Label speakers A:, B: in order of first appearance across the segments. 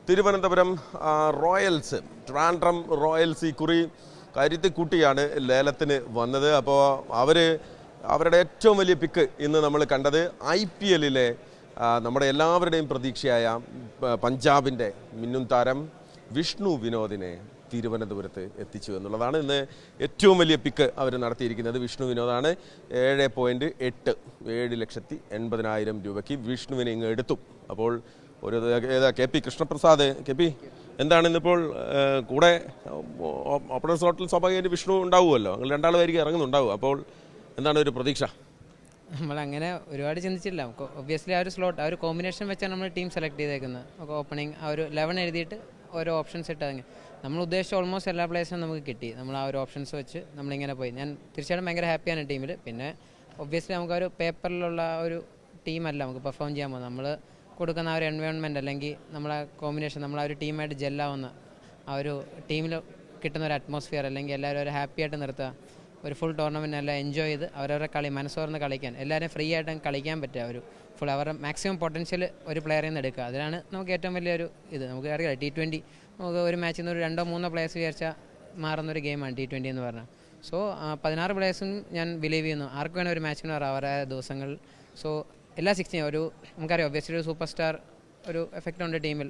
A: Thiruvananthapuram Royals, Trivandrum Royals ഇക്കുറി കരുത്തി കൂട്ടിയാണ് ലേലത്തിന് വന്നത്. അപ്പോൾ അവരുടെ ഏറ്റവും വലിയ പിക്ക് ഇന്ന് നമ്മൾ കണ്ടത് IPLലെ നമ്മുടെ എല്ലാവരുടെയും പ്രതീക്ഷയായ പഞ്ചാബിൻ്റെ മിന്നും താരം വിഷ്ണു വിനോദിനെ തിരുവനന്തപുരത്ത് എത്തിച്ചു എന്നുള്ളതാണ്. ഇന്ന് ഏറ്റവും വലിയ പിക്ക് അവർ നടത്തിയിരിക്കുന്നത് വിഷ്ണു വിനോദാണ്. 7.8 രൂപയ്ക്ക് വിഷ്ണുവിനെ ഇങ്ങ് എടുത്തു. അപ്പോൾ ഒരു KP കൃഷ്ണപ്രസാദ്, KP എന്താണ് ഇന്നിപ്പോൾ കൂടെ ഓപ്പണേഴ്സ് ഹോട്ടൽ സ്വാഭാവികമായിട്ട് വിഷ്ണു ഉണ്ടാവുമല്ലോ, നിങ്ങൾ രണ്ടാളുമായിരിക്കും ഇറങ്ങുന്നുണ്ടാവും. അപ്പോൾ എന്താണ് ഒരു പ്രതീക്ഷ?
B: നമ്മളങ്ങനെ ഒരുപാട് ചിന്തിച്ചില്ല. ഒബ്വിയസ്ലി ആ ഒരു സ്ലോട്ട്, ആ ഒരു കോമ്പിനേഷൻ വെച്ചാണ് നമ്മൾ ടീം സെലക്ട് ചെയ്തേക്കുന്നത്. ഓപ്പണിംഗ് ആ ഒരു 11 എഴുതിയിട്ട് ഓരോ ഓപ്ഷൻസ് ഇട്ടതെങ്കിൽ നമ്മൾ ഉദ്ദേശിച്ച ഓൾമോസ്റ്റ് എല്ലാ പ്ലേയേഴ്സും നമുക്ക് കിട്ടി. നമ്മൾ ആ ഒരു ഓപ്ഷൻസ് വെച്ച് നമ്മളിങ്ങനെ പോയി. ഞാൻ തീർച്ചയായിട്ടും ഭയങ്കര ഹാപ്പിയാണ് ടീമിൽ. പിന്നെ ഒബ്വിയസ്ലി നമുക്കൊരു പേപ്പറിലുള്ള ഒരു ടീമല്ല നമുക്ക് പെർഫോം ചെയ്യാൻ പോകുന്നത്. നമ്മൾ കൊടുക്കുന്ന ആ ഒരു എൻവയോൺമെൻറ്റ് അല്ലെങ്കിൽ നമ്മളെ കോമ്പിനേഷൻ, നമ്മൾ ആ ഒരു ടീമായിട്ട് ജെല്ലാവുന്ന ആ ഒരു ടീമിൽ കിട്ടുന്ന ഒരു അറ്റ്മോസ്ഫിയർ, അല്ലെങ്കിൽ എല്ലാവരും ഒരു ഹാപ്പി ആയിട്ട് നിർത്തുക, ഒരു ഫുൾ ടൂർണമെൻറ്റ് എല്ലാം എൻജോയ് ചെയ്ത് അവരവരുടെ കളി മനസ്സോർന്ന് കളിക്കാൻ, എല്ലാവരും ഫ്രീ ആയിട്ട് കളിക്കാൻ പറ്റുക, ഒരു ഫുൾ അവരുടെ മാക്സിമം പൊട്ടൻഷ്യൽ ഒരു പ്ലെയറിൽ നിന്ന് എടുക്കുക. അതിലാണ് നമുക്ക് ഏറ്റവും വലിയൊരു ഇത്. നമുക്ക് അറിയാം T20 നമുക്ക് ഒരു മാച്ചിൽ നിന്ന് ഒരു 2-3 പ്ലേയേഴ്സ് വിചാരിച്ചാൽ മാറുന്നൊരു ഗെയിമാണ് T20 എന്ന് പറഞ്ഞാൽ. സോ 16 പ്ലേയേഴ്സും ഞാൻ ബിലീവ് ചെയ്യുന്നു ആർക്ക് വേണം ഒരു മാച്ചിന് പറയാം അവരുടെ ദിവസങ്ങളിൽ. സോ എല്ലാ 16 ഒരു നമുക്കറിയാം ഒബ്വിയസ്ലി ഒരു സൂപ്പർ സ്റ്റാർ ഒരു എഫക്റ്റ് ഉണ്ട് ടീമിൽ.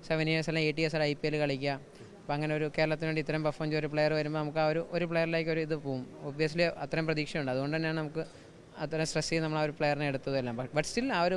B: 7 years അല്ലെങ്കിൽ 8 years IPL കളിക്കുക. അപ്പോൾ അങ്ങനെ ഒരു കേരളത്തിന് വേണ്ടി ഇത്രയും പെർഫോം ചെയ്ത ഒരു പ്ലെയർ വരുമ്പോൾ നമുക്ക് ആ ഒരു പ്ലെയറിലേക്ക് ഒരു ഇത് പോകും. ഒബ്വിയസ്ലി അത്രയും പ്രതീക്ഷയുണ്ട്. അതുകൊണ്ട് തന്നെയാണ് നമുക്ക് അത്രയും സ്ട്രെസ് ചെയ്ത് നമ്മൾ ആ ഒരു പ്ലെയറിനെ എടുത്തതെല്ലാം. ബട്ട് സ്റ്റിൽ ആ ഒരു